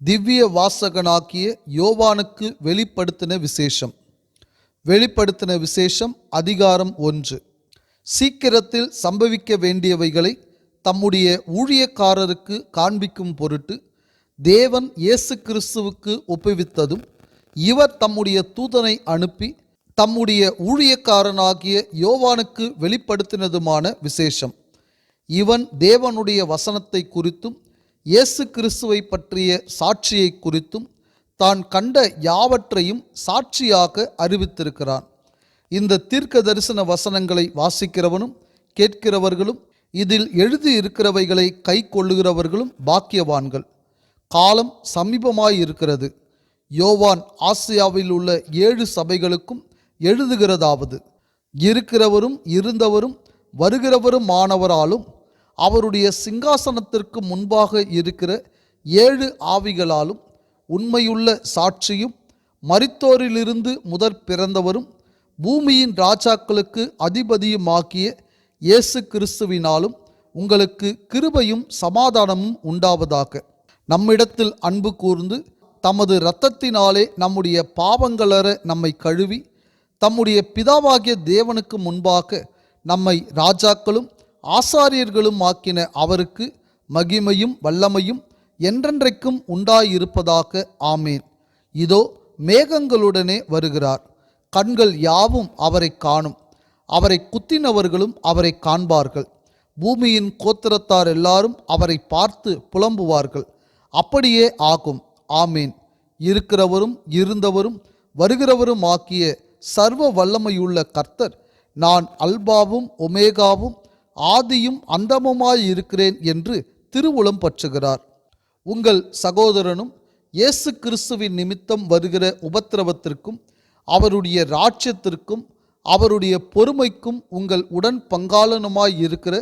திவ்ய வாசகனாகிய யோவானுக்கு வெளிப்படுத்தின விசேஷம் அதிகாரம் 1. சீக்கிரத்தில் சம்பவிக்க வேண்டியவைகளை தம்முடைய ஊழியக்காரருக்கு காண்பிக்கும் பொருட்டு தேவன் இயேசு கிறிஸ்துவுக்கு ஒப்புவித்ததும், இவர் தம்முடைய தூதனை அனுப்பி தம்முடைய ஊழியக்காரனாகிய யோவானுக்கு வெளிப்படுத்தினதுமான விசேஷம். இவன் தேவனுடைய வசனத்தை குறித்தும் இயேசு கிறிஸ்துவை பற்றிய சாட்சியை குறித்தும் தான் கண்ட யாவற்றையும் சாட்சியாக அறிவித்திருக்கிறான். இந்த தீர்க்க தரிசன வசனங்களை வாசிக்கிறவனும் கேட்கிறவர்களும் இதில் எழுதியிருக்கிறவைகளை கை கொள்ளுகிறவர்களும் பாக்கியவான்கள். காலம் சமீபமாயிருக்கிறது. யோவான் ஆசியாவில் உள்ள 7 சபைகளுக்கும் எழுதுகிறதாவது, இருக்கிறவரும் இருந்தவரும் வருகிறவருமானவராலும் அவருடைய சிங்காசனத்திற்கு முன்பாக இருக்கிற 7 ஆவிகளாலும் உண்மையுள்ள சாட்சியும் மரித்தோரிலிருந்து முதற் பிறந்தவரும் பூமியின் ராஜாக்களுக்கு அதிபதியுமாகிய இயேசு கிறிஸ்துவினாலும் உங்களுக்கு கிருபையும் சமாதானமும் உண்டாவதாக. நம்மிடத்தில் அன்பு கூர்ந்து தமது இரத்தத்தினாலே நம்முடைய பாவங்களற நம்மை கழுவி தம்முடைய பிதாவாகிய தேவனுக்கு முன்பாக நம்மை ராஜாக்களும் ஆசாரியர்களும் ஆக்கின அவருக்கு மகிமையும் வல்லமையும் என்றென்றைக்கும் உண்டாயிருப்பதாக. ஆமேன். இதோ மேகங்களுடனே வருகிறார். கண்கள் யாவும் அவரை காணும். அவரை குத்தினவர்களும் அவரை காண்பார்கள். பூமியின் கோத்திரத்தார் எல்லாரும் அவரை பார்த்து புலம்புவார்கள். அப்படியே ஆகும். ஆமேன். இருக்கிறவரும் இருந்தவரும் வருகிறவரும் ஆக்கிய சர்வ வல்லமையுள்ள கர்த்தர், நான் அல்பாவும் ஒமேகாவும் ஆதியும் அந்தமுமாயிருக்கிறேன் என்று திருவுளம் பற்றுகிறார். உங்கள் சகோதரனும் இயேசு கிறிஸ்துவின் நிமித்தம் வருகிற உபத்திரவத்திற்கும் அவருடைய ராஜ்யத்திற்கும் அவருடைய பொறுமைக்கும் உங்கள் உடன் பங்காளனுமாயிருக்கிற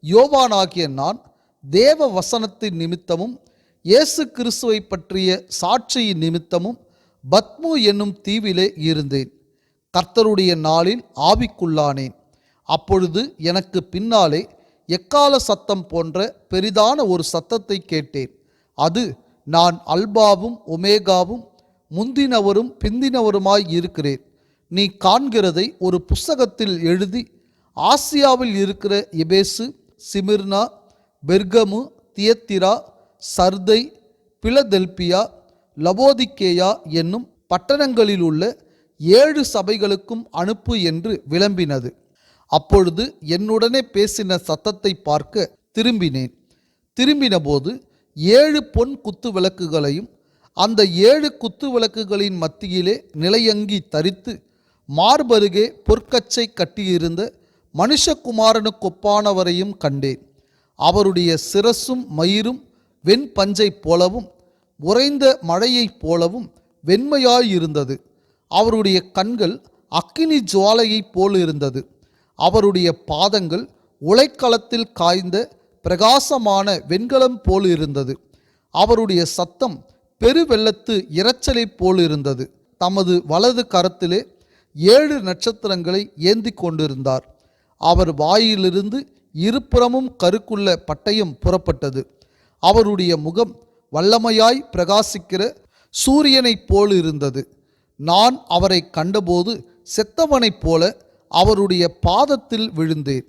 யோவானாகிய நான் தேவ வசனத்தின் நிமித்தமும் இயேசு கிறிஸ்துவை பற்றிய சாட்சியின் நிமித்தமும் பத்மு என்னும் தீவிலே இருந்தேன். கர்த்தருடைய நாளில் ஆவிக்குள்ளானேன். அப்பொழுது எனக்கு பின்னாலே எக்கால சத்தம் போன்ற பெரிதான ஒரு சத்தத்தை கேட்டேன். அது, நான் அல்பாவும் ஒமேகாவும் முந்தினவரும் பிந்தினவருமாய் இருக்கிறேன். நீ காண்கிறதை ஒரு புஸ்தகத்தில் எழுதி ஆசியாவில் இருக்கிற எபேசு, சிமிர்னா, பெர்கமு, தியத்திரா, சர்தை, பிலதெல்பியா, லவோதிக்கேயா என்னும் பட்டணங்களில் உள்ள 7 சபைகளுக்கும் அனுப்பு என்று விளம்பினது. அப்பொழுது என்னுடனே பேசின சத்தத்தை பார்க்க திரும்பினபோது 7 பொன் குத்து விளக்குகளையும் அந்த 7 குத்து விளக்குகளின் மத்தியிலே நிலையங்கி தரித்து மார்பருகே பொற்கச்சை கட்டியிருந்த மனுஷகுமாரனுக்கொப்பானவரையும் கண்டேன். அவருடைய சிரசும் மயிரும் வெண்பஞ்சை போலவும் உறைந்த மழையைப் போலவும் வெண்மையாயிருந்தது. அவருடைய கண்கள் அக்கினி ஜுவாலையைப் போலிருந்தது. அவருடைய பாதங்கள் உலைக்களத்தில் காய்ந்த பிரகாசமான வெண்கலம் போலிருந்தது. அவருடைய சத்தம் பெருவெள்ளத்து இரைச்சலைப் போலிருந்தது. தமது வலது கரத்திலே 7 நட்சத்திரங்களை ஏந்தி கொண்டிருந்தார். அவர் வாயிலிருந்து இருபுறமும் கருக்குள்ள பட்டயம் புறப்பட்டது. அவருடைய முகம் வல்லமையாய் பிரகாசிக்கிற சூரியனைப் போலிருந்தது. நான் அவரை கண்டபோது செத்தவனைப் போல அவருடைய பாதத்தில் விழுந்தேன்.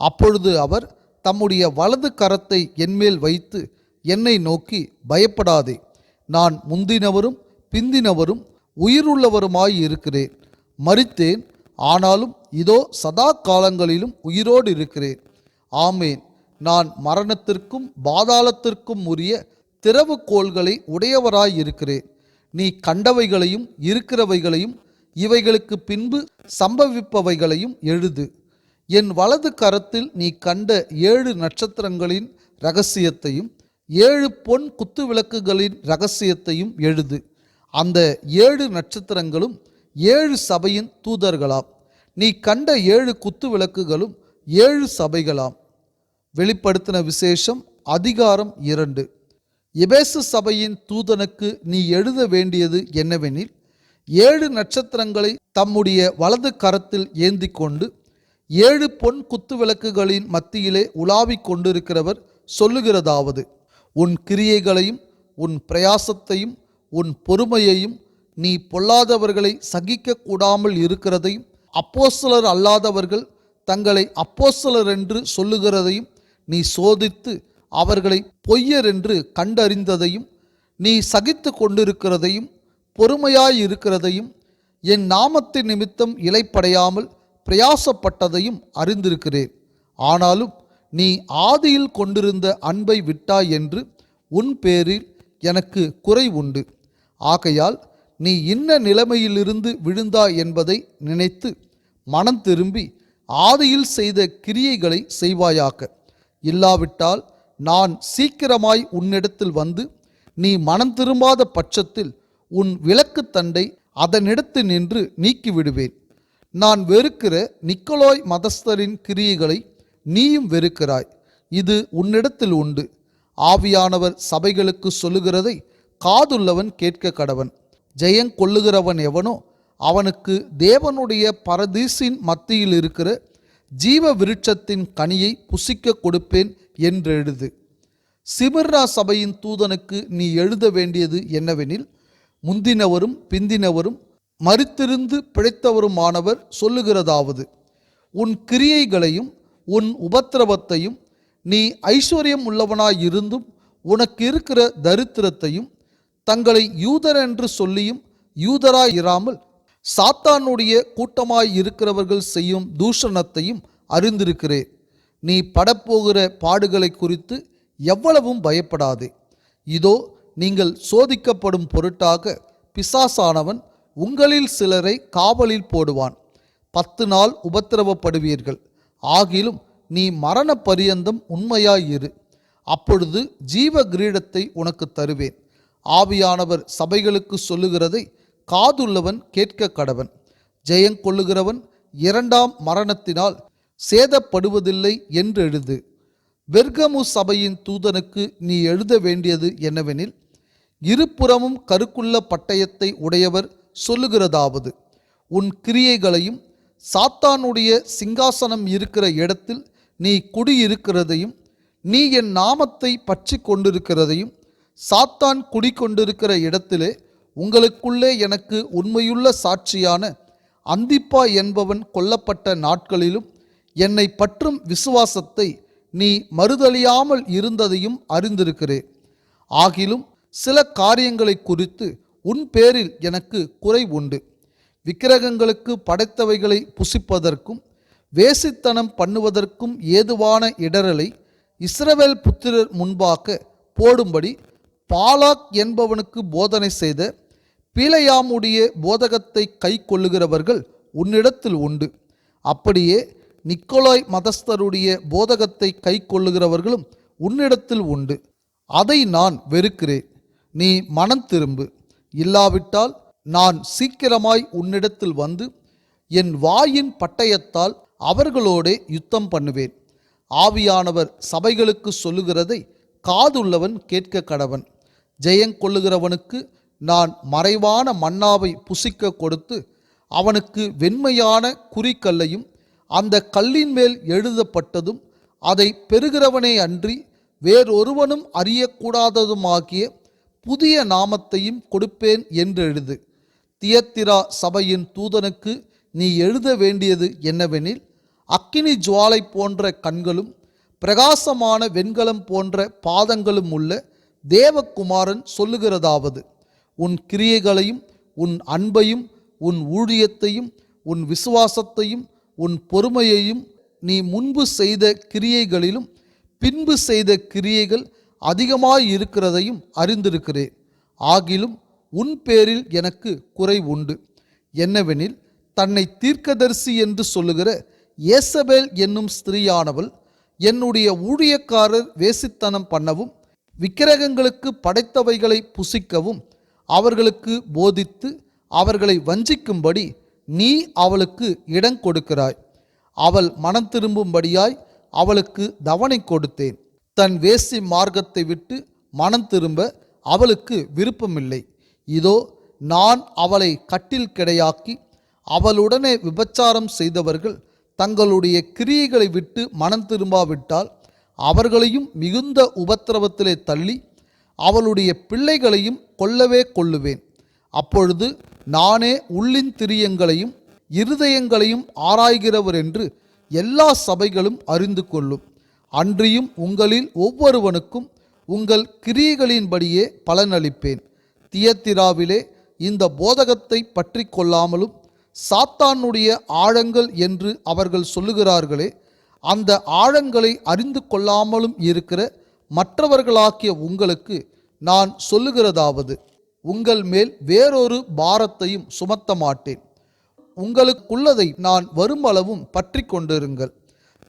அப்பொழுது அவர் தம்முடைய வலது கரத்தை என்மேல் வைத்து என்னை நோக்கி, பயப்படாதே, நான் முந்தினவரும் பிந்தினவரும் உயிருள்ளவருமாய் இருக்கிறேன். மரித்தேன், ஆனாலும் இதோ சதா காலங்களிலும் உயிரோடு இருக்கிறேன். ஆமேன். நான் மரணத்திற்கும் பாதாளத்திற்கும் உரிய திறவுகோல்களை உடையவராயிருக்கிறேன். நீ கண்டவைகளையும் இருக்கிறவைகளையும் இவைகளுக்கு பின்பு சம்பவிப்பவைகளையும் எழுது. என் வலது கரத்தில் நீ கண்ட 7 நட்சத்திரங்களின் இரகசியத்தையும் 7 பொன் குத்துவிளக்குகளின் இரகசியத்தையும் எழுது. அந்த 7 நட்சத்திரங்களும் 7 சபையின் தூதர்களாம். நீ கண்ட 7 குத்துவிளக்குகளும் 7 சபைகளாம். வெளிப்படுத்தின விசேஷம் அதிகாரம் 2. எபேசு சபையின் தூதனுக்கு நீ எழுத வேண்டியது என்னவெனில், 7 நட்சத்திரங்களை தம்முடைய வலது கரத்தில் ஏந்தி கொண்டு 7 பொன் குத்துவிளக்குகளின் மத்தியிலே உலாவிக் கொண்டிருக்கிறவர் சொல்லுகிறதாவது, உன் கிரியைகளையும் உன் பிரயாசத்தையும் உன் பொறுமையையும், நீ பொல்லாதவர்களை சகிக்க கூடாமல் இருக்கிறதையும், அப்போஸ்தலர் அல்லாதவர்கள் தங்களை அப்போஸ்தலர் என்று சொல்லுகிறதையும் நீ சோதித்து அவர்களை பொய்யர் என்று கண்டறிந்ததையும், நீ சகித்து கொண்டிருக்கிறதையும் பொறுமையாயிருக்கிறதையும், என் நாமத்தின் நிமித்தம் இலைப்படையாமல் பிரயாசப்பட்டதையும் அறிந்திருக்கிறேன். ஆனாலும் நீ ஆதியில் கொண்டிருந்த அன்பை விட்டாய் என்று உன் பேரில் எனக்கு குறை உண்டு. ஆகையால் நீ இன்ன நிலைமையிலிருந்து விழுந்தாய் என்பதை நினைத்து மனம் திரும்பி ஆதியில் செய்த கிரியைகளை செய்வாயாக. இல்லாவிட்டால் நான் சீக்கிரமாய் உன்னிடத்தில் வந்து நீ மனம் திரும்பாத பட்சத்தில் உன் விளக்கு தண்டை அதனிடத்து நின்று நீக்கிவிடுவேன். நான் வெறுக்கிற நிக்கோலாய் மதஸ்தரின் கிரியைகளை நீயும் வெறுக்கிறாய். இது உன்னிடத்தில் உண்டு. ஆவியானவர் சபைகளுக்கு சொல்லுகிறதை காதுள்ளவன் கேட்க கடவன். ஜெயங்கொள்ளுகிறவன் எவனோ அவனுக்கு தேவனுடைய பரதீசின் மத்தியில் இருக்கிற ஜீவ விருட்சத்தின் கனியை புசிக்க கொடுப்பேன் என்றெழுது. சிமிர்னா சபையின் தூதனுக்கு நீ எழுத வேண்டியது என்னவெனில், முந்தினவரும் பிந்தினவரும் மரித்திருந்து பிழைத்தவருமானவர் சொல்லுகிறதாவது, உன் கிரியைகளையும் உன் உபத்திரவத்தையும், நீ ஐஸ்வர்யம் உள்ளவனாயிருந்தும் உனக்கு இருக்கிற தரித்திரத்தையும், தங்களை யூதர் என்று சொல்லியும் யூதராயிராமல் சாத்தானுடைய கூட்டமாயிருக்கிறவர்கள் செய்யும் தூஷணத்தையும் அறிந்திருக்கிறேன். நீ படப்போகிற பாடுகளை குறித்து எவ்வளவும் பயப்படாதே. இதோ நீங்கள் சோதிக்கப்படும் பொருட்டாக பிசாசானவன் உங்களில் சிலரை காவலில் போடுவான். 10 நாள் உபத்திரவப்படுவீர்கள். ஆகிலும் நீ மரண பரியந்தம் உண்மையாயிரு. அப்பொழுது ஜீவ கிரீடத்தை உனக்கு தருவேன். ஆவியானவர் சபைகளுக்கு சொல்லுகிறதை காதுள்ளவன் கேட்க கடவன். ஜெயங்கொள்ளுகிறவன் 2ஆம் மரணத்தினால் சேதப்படுவதில்லை என்றெழுது. பெர்கமு சபையின் தூதனுக்கு நீ எழுத வேண்டியது என்னவெனில், இருபுறமும் கருக்குள்ள பட்டயத்தை உடையவர் சொல்லுகிறதாவது, உன் கிரியைகளையும் சாத்தானுடைய சிங்காசனம் இருக்கிற இடத்தில் நீ குடியிருக்கிறதையும், நீ என் நாமத்தை பற்றி கொண்டிருக்கிறதையும், சாத்தான் குடிக்கொண்டிருக்கிற இடத்திலே உங்களுக்குள்ளே எனக்கு உண்மையுள்ள சாட்சியான அந்திப்பா என்பவன் கொல்லப்பட்ட நாட்களிலும் என்னை பற்றும் விசுவாசத்தை நீ மறுதலியாமல் இருந்ததையும் அறிந்திருக்கிறேன். ஆகிலும் சில காரியங்களை குறித்து உன் பேரில் எனக்கு குறை உண்டு. விக்கிரகங்களுக்கு படைத்தவைகளை புசிப்பதற்கும் வேசித்தனம் பண்ணுவதற்கும் ஏதுவான இடரலை இஸ்ரவேல் புத்திரர் முன்பாக போடும்படி பாலாக் என்பவனுக்கு போதனை செய்த பீலையாமுடைய போதகத்தை கை கொள்ளுகிறவர்கள் உன்னிடத்தில் உண்டு. அப்படியே நிக்கோலாய் மதஸ்தருடைய போதகத்தை கை கொள்ளுகிறவர்களும் உன்னிடத்தில் உண்டு. அதை நான் வெறுக்கிறேன். நீ மனம் திரும்பு. இல்லாவிட்டால் நான் சீக்கிரமாய் உன்னிடத்தில் வந்து என் வாயின் பட்டயத்தால் அவர்களோடே யுத்தம் பண்ணுவேன். ஆவியானவர் சபைகளுக்கு சொல்லுகிறதை காதுள்ளவன் கேட்க கடவன். ஜெயங்கொள்ளுகிறவனுக்கு நான் மறைவான மன்னாவை புசிக்க கொடுத்து அவனுக்கு வெண்மையான குறிக்கல்லையும் அந்த கல்லின் மேல் எழுதப்பட்டதும் அதை பெறுகிறவனே அன்றி வேறொருவனும் அறியக்கூடாததுமாகிய புதிய நாமத்தையும் கொடுப்பேன் என்றெழுது. தியத்திரா சபையின் தூதனுக்கு நீ எழுத வேண்டியது என்னவெனில், அக்கினி ஜுவாலை போன்ற கண்களும் பிரகாசமான வெண்கலம் போன்ற பாதங்களும் உள்ள தேவகுமாரன் சொல்லுகிறதாவது, உன் கிரியைகளையும் உன் அன்பையும் உன் ஊழியத்தையும் உன் விசுவாசத்தையும் உன் பொறுமையையும் நீ முன்பு செய்த கிரியைகளிலும் பின்பு செய்த கிரியைகள் அதிகமாயிருக்கிறதையும் அறிந்திருக்கிறேன். ஆகிலும் உன் பேரில் எனக்கு குறை உண்டு. என்னவெனில், தன்னை தீர்க்கதரிசி என்று சொல்லுகிற ஏசபேல் என்னும் ஸ்திரீயானவள் என்னுடைய ஊழியக்காரர் வேசித்தனம் பண்ணவும் விக்கிரகங்களுக்கு படைத்தவைகளை புசிக்கவும் அவர்களுக்கு போதித்து அவர்களை வஞ்சிக்கும்படி நீ அவளுக்கு இடம் கொடுக்கிறாய். அவள் மனம் திரும்பும்படியாய் அவளுக்கு தவணை கொடுத்தேன். தன் வேசி மார்க்கத்தை விட்டு மனம் திரும்ப அவளுக்கு விருப்பமில்லை. இதோ நான் அவளை கட்டில் கிடையாக்கி அவளுடனே விபச்சாரம் செய்தவர்கள் தங்களுடைய கிரியைகளை விட்டு மனம் திரும்பாவிட்டால் அவர்களையும் மிகுந்த உபத்திரவத்திலே தள்ளி அவளுடைய பிள்ளைகளையும் கொல்லவே கொல்லுவேன். அப்பொழுது நானே உள்ளின் திரியங்களையும் இருதயங்களையும் ஆராய்கிறவர் என்று எல்லா சபைகளும் அறிந்து கொள்ளும். அன்றியும் உங்களில் ஒவ்வொருவனுக்கும் உங்கள் கிரியைகளின்படியே பலனளிப்பேன். தியத்திராவிலே இந்த போதகத்தை பற்றி கொள்ளாமலும் சாத்தானுடைய ஆழங்கள் என்று அவர்கள் சொல்லுகிறார்களே, அந்த ஆழங்களை அறிந்து கொள்ளாமலும் இருக்கிற மற்றவர்களாகிய உங்களுக்கு நான் சொல்லுகிறதாவது, உங்கள் மேல் வேறொரு பாரத்தையும் சுமத்த மாட்டேன். உங்களுக்குள்ளதை நான் வருமளவும் பற்றி கொண்டிருங்கள்.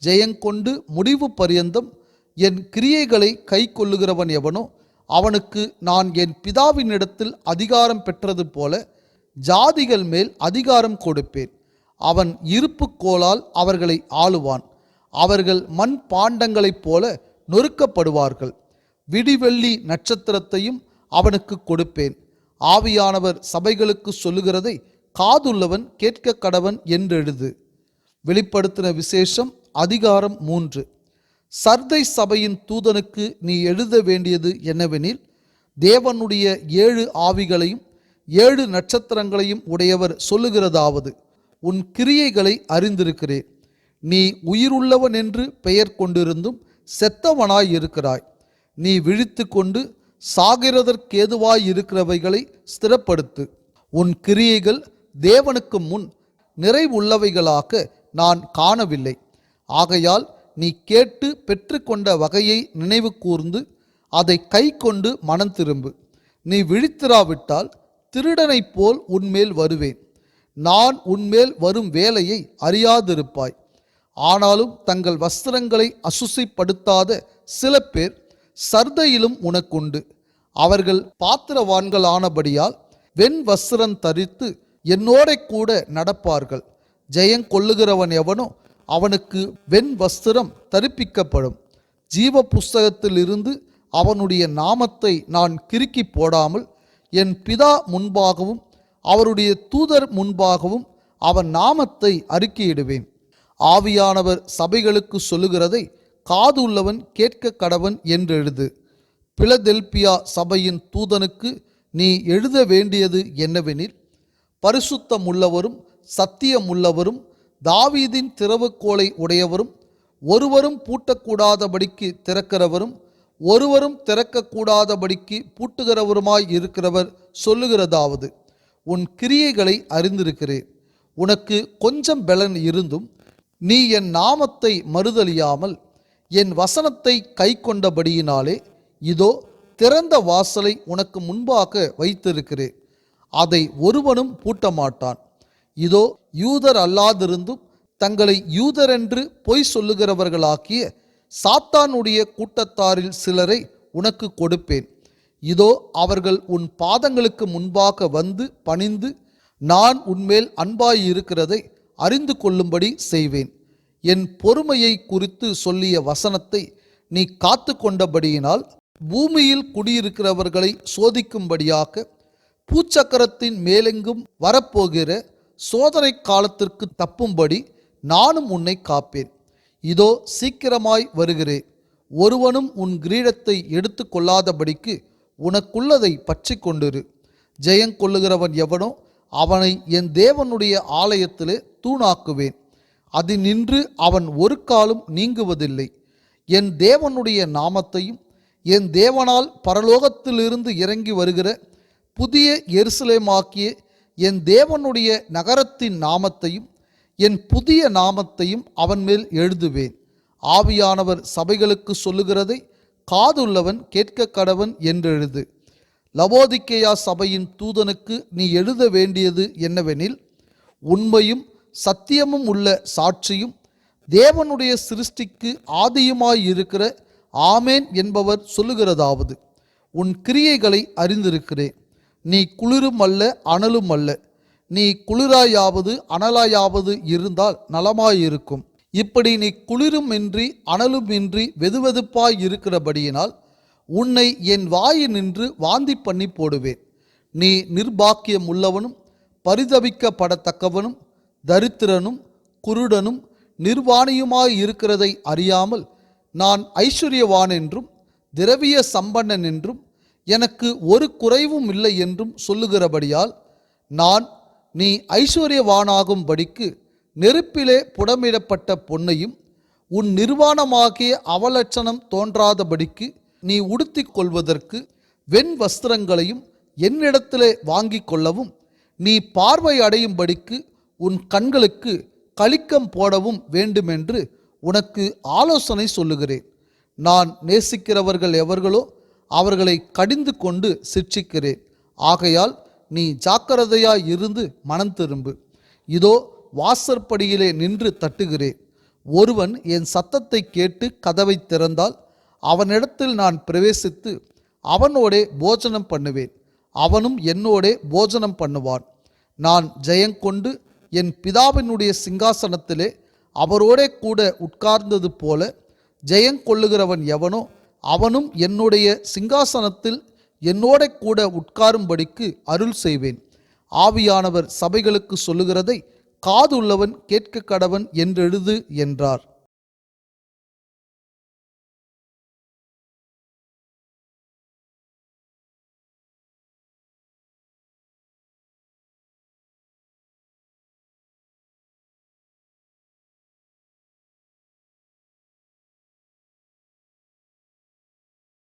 ஜெயங்கொண்டு முடிவு பரியந்தம் என் கிரியைகளை கை கொள்ளுகிறவன் எவனோ அவனுக்கு நான் என் பிதாவினிடத்தில் அதிகாரம் பெற்றது போல ஜாதிகள் மேல் அதிகாரம் கொடுப்பேன். அவன் இருப்பு கோலால் அவர்களை ஆளுவான். அவர்கள் மண் பாண்டங்களைப் போல நொறுக்கப்படுவார்கள். விடிவெள்ளி நட்சத்திரத்தையும் அவனுக்கு கொடுப்பேன். ஆவியானவர் சபைகளுக்கு சொல்லுகிறதை காதுள்ளவன் கேட்க கடவன் என்றெழுது. வெளிப்படுத்தின விசேஷம் அதிகாரம் 3. சர்தை சபையின் தூதனுக்கு நீ எழுத வேண்டியது என்னவெனில், தேவனுடைய 7 ஆவிகளையும் 7 நட்சத்திரங்களையும் உடையவர் சொல்லுகிறதாவது, உன் கிரியைகளை அறிந்திருக்கிறேன். நீ உயிருள்ளவன் என்று பெயர் கொண்டிருந்தும் செத்தவனாய் இருக்கிறாய். நீ விழித்து கொண்டு சாகிறதற்கேதுவாய் இருக்கிறவைகளை ஸ்திரப்படுத்து. உன் கிரியைகள் தேவனுக்கு முன் நிறைவுள்ளவைகளாக நான் காணவில்லை. ஆகையால் நீ கேட்டு பெற்றுக்கொண்ட வகையை நினைவு கூர்ந்து அதை கை கொண்டு மனம் திரும்பு. நீ விழித்திராவிட்டால் திருடனைப் போல் உன்மேல் வருவேன். நான் உன்மேல் வரும் வேலையை அறியாதிருப்பாய். ஆனாலும் தங்கள் வஸ்திரங்களை அசுசிப்படுத்தாத சில பேர் சர்தையிலும் உனக்குண்டு. அவர்கள் பாத்திரவான்களானபடியால் வெண் வஸ்திரம் தரித்து என்னோட கூட நடப்பார்கள். ஜெயங்கொள்ளுகிறவன் எவனோ அவனுக்கு வெண் வஸ்திரம் தரிப்பிக்கப்படும். ஜீவ புஸ்தகத்தில் இருந்து அவனுடைய நாமத்தை நான் கிறுக்கி போடாமல் என் பிதா முன்பாகவும் அவருடைய தூதர் முன்பாகவும் அவன் நாமத்தை அறிக்கையிடுவேன். ஆவியானவர் சபைகளுக்கு சொல்லுகிறதை காதுள்ளவன் கேட்க கடவன் என்றெழுது. பிலதெல்பியா சபையின் தூதனுக்கு நீ எழுத வேண்டியது என்னவெனில், பரிசுத்தமுள்ளவரும் சத்தியமுள்ளவரும் தாவீதின் திறவுகோலை உடையவரும் ஒருவரும் பூட்டக்கூடாதபடிக்கு திறக்கிறவரும் ஒருவரும் திறக்கக்கூடாதபடிக்கு பூட்டுகிறவருமாய் இருக்கிறவர் சொல்லுகிறதாவது, உன் கிரியைகளை அறிந்திருக்கிறேன். உனக்கு கொஞ்சம் பலன் இருந்தும் நீ என் நாமத்தை மறுதலியாமல் என் வசனத்தை கை கொண்டபடியினாலே இதோ திறந்த வாசலை உனக்கு முன்பாக வைத்திருக்கிறேன். அதை ஒருவனும் பூட்டமாட்டான். இதோ யூதர் அல்லாதிருந்தும் தங்களை யூதரென்று பொய் சொல்லுகிறவர்களாக்கிய சாத்தானுடைய கூட்டத்தாரில் சிலரை உனக்கு கொடுப்பேன். இதோ அவர்கள் உன் பாதங்களுக்கு முன்பாக வந்து பணிந்து நான் உன்மேல் அன்பாயிருக்கிறதை அறிந்து கொள்ளும்படி செய்வேன். என் பொறுமையை குறித்து சொல்லிய வசனத்தை நீ காத்து கொண்டபடியினால் பூமியில் குடியிருக்கிறவர்களை சோதிக்கும்படியாக பூச்சக்கரத்தின் மேலெங்கும் வரப்போகிற சோதனை காலத்திற்கு தப்பும்படி நானும் உன்னை காப்பேன். இதோ சீக்கிரமாய் வருகிறேன். ஒருவனும் உன் கிரீடத்தை எடுத்து கொள்ளாதபடிக்கு உனக்குள்ளதை பற்றி கொண்டிரு. ஜெயங்கொள்ளுகிறவன் எவனோ அவனை என் தேவனுடைய ஆலயத்திலே தூணாக்குவேன். அதினின்று அவன் ஒரு காலும் நீங்குவதில்லை. என் தேவனுடைய நாமத்தையும் என் தேவனால் பரலோகத்திலிருந்து இறங்கி வருகிற புதிய எருசலேமாக்கிய என் தேவனுடைய நகரத்தின் நாமத்தையும் என் புதிய நாமத்தையும் அவன் மேல் எழுதுவேன். ஆவியானவர் சபைகளுக்கு சொல்லுகிறதை காதுள்ளவன் கேட்க கடவன் என்றெழுது. லவோதிக்கேயா சபையின் தூதனுக்கு நீ எழுத வேண்டியது என்னவெனில், உண்மையும் சத்தியமும் உள்ள சாட்சியும் தேவனுடைய சிருஷ்டிக்கு ஆதியுமாயிருக்கிற ஆமேன் என்பவர் சொல்லுகிறதாவது, உன் கிரியைகளை அறிந்திருக்கிறேன். நீ குளிரும் அல்ல அனலும் அல்ல. நீ குளிராயாவது அனலாயாவது இருந்தால் நலமாயிருக்கும். இப்படி நீ குளிருமின்றி அனலுமின்றி வெதுவெதுப்பாய் இருக்கிறபடியினால் உன்னை என் வாயினின்று வாந்தி பண்ணி போடுவேன். நீ நிர்பாக்கியம் உள்ளவனும் பரிதபிக்கப்படத்தக்கவனும் தரித்திரனும் குருடனும் நிர்வாணியுமாய் இருக்கிறதை அறியாமல் நான் ஐஸ்வர்யவான் என்றும் திரவிய சம்பன்னன் என்றும் எனக்கு ஒரு குறைவும் இல்லை என்றும் சொல்லுகிறபடியால் நான் நீ ஐஸ்வர்யவானாகும்படிக்கு நெருப்பிலே புடமிடப்பட்ட பொன்னையும் உன் நிர்வாணமாகிய அவலட்சணம் தோன்றாதபடிக்கு நீ உடுத்திக் கொள்வதற்கு வெண் வஸ்திரங்களையும் என்னிடத்திலே வாங்கி கொள்ளவும் நீ பார்வை அடையும்படிக்கு உன் கண்களுக்கு களிக்கம் போடவும் வேண்டுமென்று உனக்கு ஆலோசனை சொல்லுகிறேன். நான் நேசிக்கிறவர்கள் எவர்களோ அவர்களை கடிந்து கொண்டு சிட்சிக்கிறேன். ஆகையால் நீ ஜாக்கிரதையாய் இருந்து மனம் திரும்பு. இதோ வாசற்படியிலே நின்று தட்டுகிறேன். ஒருவன் என் சத்தத்தை கேட்டு கதவை திறந்தால் அவனிடத்தில் நான் பிரவேசித்து அவனோடே போஜனம் பண்ணுவேன், அவனும் என்னோடே போஜனம் பண்ணுவான். நான் ஜெயங்கொண்டு என் பிதாவினுடைய சிங்காசனத்திலே அவரோடே கூட உட்கார்ந்தது போல ஜெயங்கொள்ளுகிறவன் எவனோ அவனும் என்னுடைய சிங்காசனத்தில் என்னோட கூட உட்காரும்படிக்கு அருள் செய்வேன். ஆவியானவர் சபைகளுக்கு சொல்லுகிறதை காதுள்ளவன் கேட்க கடவன் என்றெழுது என்றார்.